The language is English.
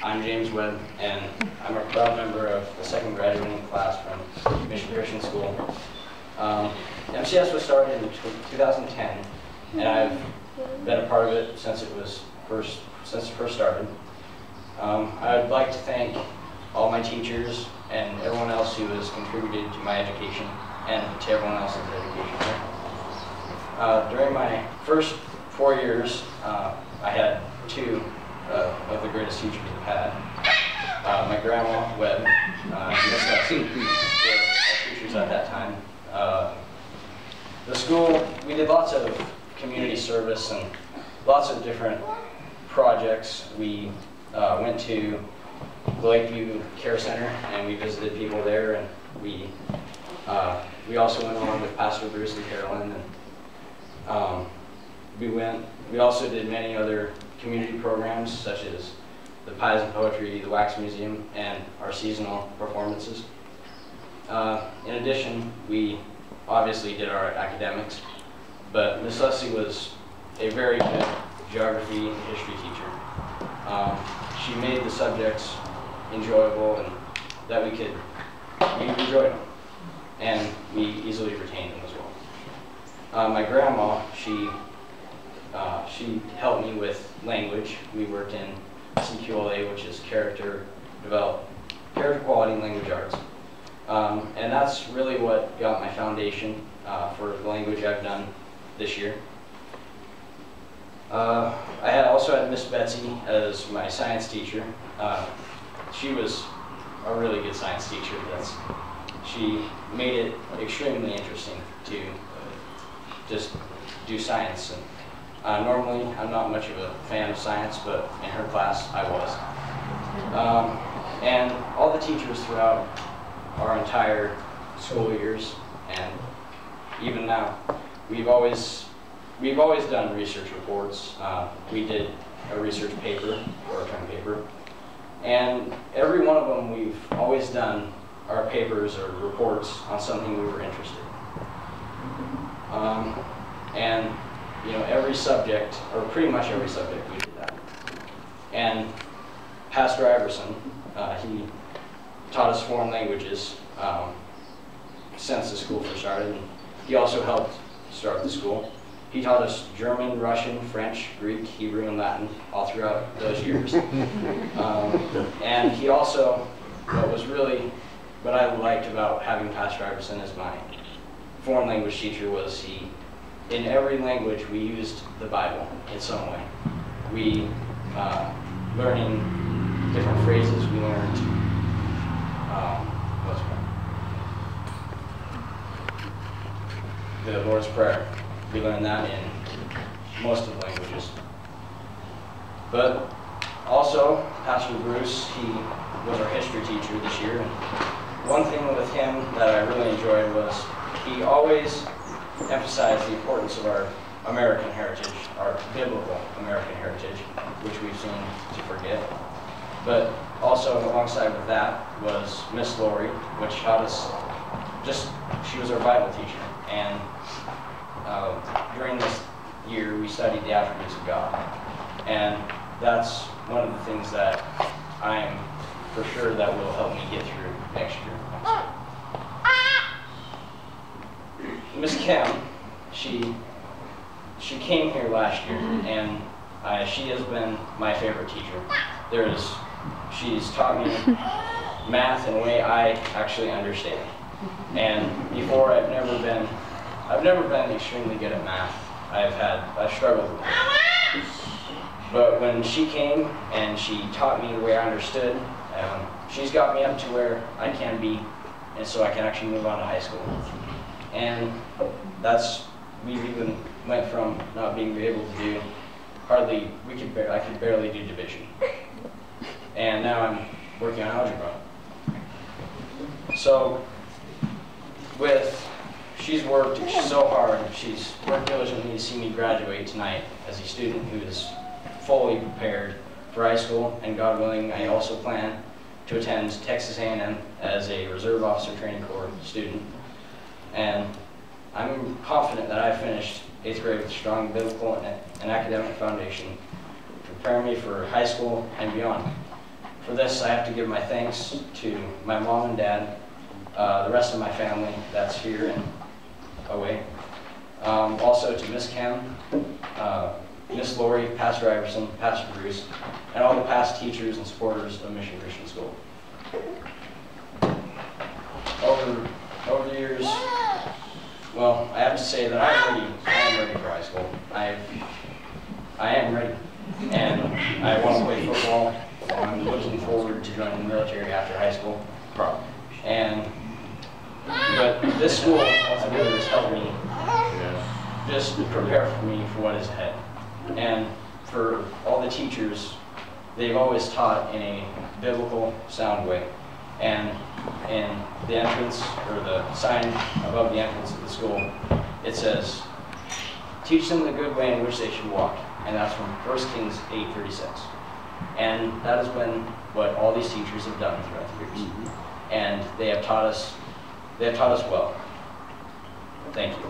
I'm James Webb, and I'm a proud member of the second graduating class from Mission Christian School. MCS was started in 2010, and I've been a part of it since it first started. I would like to thank all my teachers and everyone else who has contributed to my education and to everyone else's education here. During my first 4 years, I had two of the greatest teachers I've had. My grandma, Webb, Miss Lexi, were our teachers at that time. The school, we did lots of community service and lots of different projects. We went to the Lakeview Care Center and we visited people there, and we also went along with Pastor Bruce and Carolyn, and we also did many other community programs such as the Pies and Poetry, the Wax Museum, and our seasonal performances. In addition, we obviously did our academics, but Miss Leslie was a very good geography and history teacher. She made the subjects enjoyable and that we enjoyed them, and we easily retained them as well. My grandma, she helped me with language. We worked in CQLA, which is Character Quality and Language Arts. And that's really what got my foundation for the language I've done this year. I also had Miss Betsy as my science teacher. She was a really good science teacher. She made it extremely interesting to just do science. And normally, I'm not much of a fan of science, but in her class, I was. And all the teachers throughout our entire school years, and even now, we've always done research reports. We did a research paper, or a term paper, and every one of them we've always done our papers or reports on something we were interested in. And you know, every subject, or pretty much every subject, we did that. And Pastor Iverson, he taught us foreign languages since the school first started. And he also helped start the school. He taught us German, Russian, French, Greek, Hebrew, and Latin all throughout those years. And he also, what I liked about having Pastor Iverson as my foreign language teacher was in every language we used the Bible in some way. We, learning different phrases, we learned, the Lord's Prayer. We learned that in most of the languages. But also, Pastor Bruce, he was our history teacher this year. And one thing with him that I really enjoyed was he always emphasized the importance of our American heritage, our biblical American heritage, which we've seemed to forget. But also alongside with that was Miss Lori, which taught us she was our Bible teacher. And during this year, we studied the attributes of God. And that's one of the things that I'm for sure that will help me get through next year. Miss Kim, she came here last year, and she has been my favorite teacher. She's taught me math in a way I actually understand. And before, I've never been extremely good at math. I've struggled with it. But when she came and she taught me the way I understood, she's got me up to where I can be, and so I can actually move on to high school. And we've even went from not being able to do I could barely do division. And now I'm working on algebra. So she's worked so hard, she's worked diligently to see me graduate tonight as a student who is fully prepared for high school, and God willing, I also plan to attend Texas A&M as a Reserve Officer Training Corps student. And I'm confident that I finished 8th grade with a strong biblical and academic foundation to prepare me for high school and beyond. for this, I have to give my thanks to my mom and dad, the rest of my family that's here and away. Also to Miss Cam, Miss Lori, Pastor Iverson, Pastor Bruce, and all the past teachers and supporters of Mission Christian School. Over the years, well, I have to say that I am ready for high school. I am ready, and I want to play football. I'm looking forward to joining the military after high school. But this school altogether has helped me just prepare for me for what is ahead. And for all the teachers, they've always taught in a biblical, sound way. And in the entrance, or the sign above the entrance of the school, it says, "Teach them the good way in which they should walk." And that's from 1 Kings 8:36. And that has been what all these teachers have done throughout the years. And they have taught us well. Thank you.